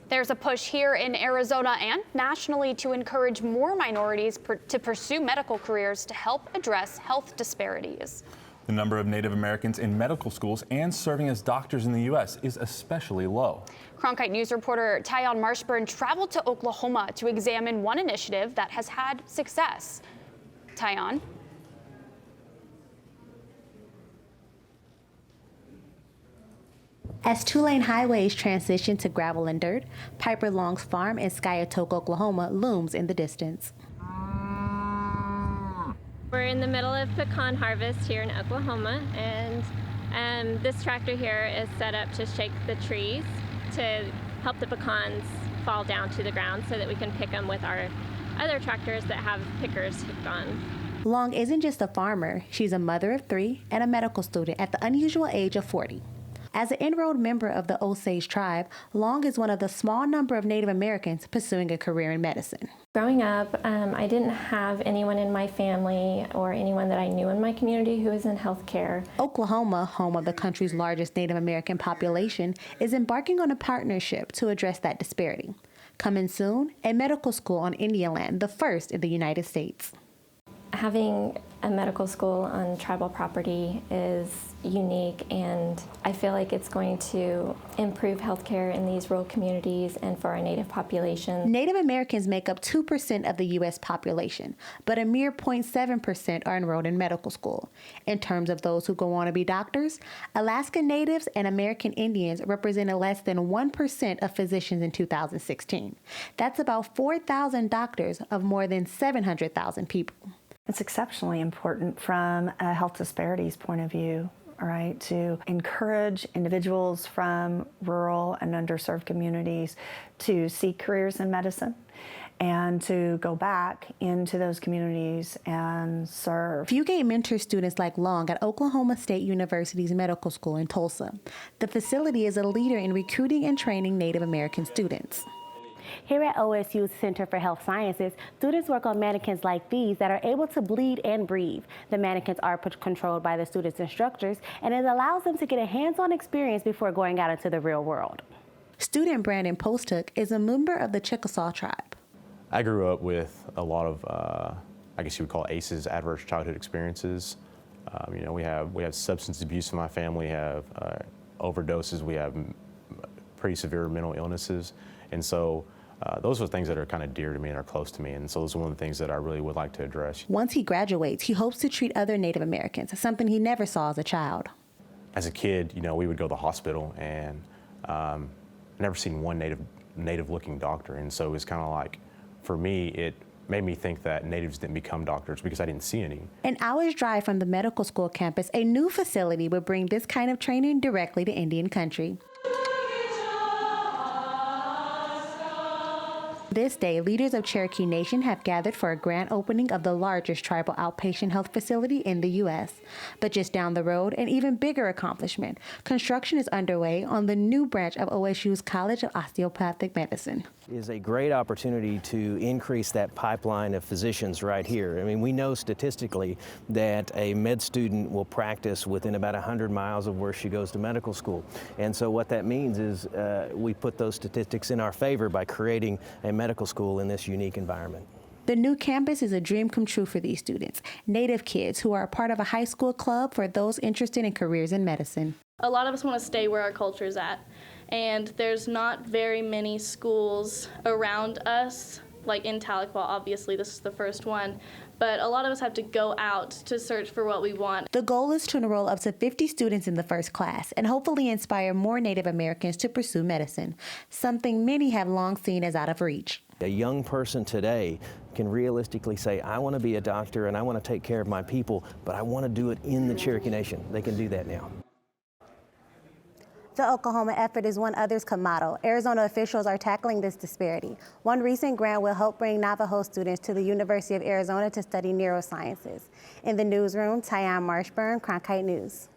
There's a push here in Arizona and nationally to encourage more minorities to pursue medical careers to help address health disparities. The number of Native Americans in medical schools and serving as doctors in the U.S. is especially low. Cronkite News reporter Tyaun Marshburn traveled to Oklahoma to examine one initiative that has had success. Tyaun. As two-lane highways transition to gravel and dirt, Piper Long's farm in Skiatook, Oklahoma looms in the distance. We're in the middle of pecan harvest here in Oklahoma, and this tractor here is set up to shake the trees to help the pecans fall down to the ground so that we can pick them with our other tractors that have pickers hooked on. Long isn't just a farmer, she's a mother of 3 and a medical student at the unusual age of 40. As an enrolled member of the Osage tribe, Long is one of the small number of Native Americans pursuing a career in medicine. Growing up, I didn't have anyone in my family or anyone that I knew in my community who was in healthcare. Oklahoma, home of the country's largest Native American population, is embarking on a partnership to address that disparity. Coming soon, a medical school on Indian land, the first in the United States. Having a medical school on tribal property is unique, and I feel like it's going to improve healthcare in these rural communities and for our Native population. Native Americans make up 2% of the U.S. population, but a mere 0.7% are enrolled in medical school. In terms of those who go on to be doctors, Alaska Natives and American Indians represented less than 1% of physicians in 2016. That's about 4,000 doctors of more than 700,000 people. It's exceptionally important from a health disparities point of view, all right, to encourage individuals from rural and underserved communities to seek careers in medicine and to go back into those communities and serve. Fugate mentors students like Long at Oklahoma State University's medical school in Tulsa. The facility is a leader in recruiting and training Native American students. Here at OSU's Center for Health Sciences, students work on mannequins like these that are able to bleed and breathe. The mannequins are controlled by the students' instructors, and it allows them to get a hands-on experience before going out into the real world. Student Brandon Posthook is a member of the Chickasaw tribe. I grew up with a lot of, I guess you would call ACEs, adverse childhood experiences. We have substance abuse in my family, we have overdoses, we have pretty severe mental illnesses, and so those are things that are kind of dear to me and are close to me, and so those are one of the things that I really would like to address. Once he graduates, he hopes to treat other Native Americans, something he never saw as a child. As a kid, we would go to the hospital, and never seen one native-looking doctor, and so it's kind of like, for me, it made me think that natives didn't become doctors because I didn't see any. An hour's drive from the medical school campus, a new facility would bring this kind of training directly to Indian country. This day, leaders of Cherokee Nation have gathered for a grand opening of the largest tribal outpatient health facility in the U.S. But just down the road, an even bigger accomplishment. Construction is underway on the new branch of OSU's College of Osteopathic Medicine. It is a great opportunity to increase that pipeline of physicians right here. I mean, we know statistically that a med student will practice within about 100 miles of where she goes to medical school. And so what that means is we put those statistics in our favor by creating a medical school in this unique environment. The new campus is a dream come true for these students, Native kids who are a part of a high school club for those interested in careers in medicine. A lot of us want to stay where our culture is at, and there's not very many schools around us, like in Tahlequah, obviously this is the first one, but a lot of us have to go out to search for what we want. The goal is to enroll up to 50 students in the first class and hopefully inspire more Native Americans to pursue medicine, something many have long seen as out of reach. A young person today can realistically say, I want to be a doctor and I want to take care of my people, but I want to do it in the Cherokee Nation. They can do that now. The Oklahoma effort is one others could model. Arizona officials are tackling this disparity. One recent grant will help bring Navajo students to the University of Arizona to study neurosciences. In the newsroom, Tyaun Marshburn, Cronkite News.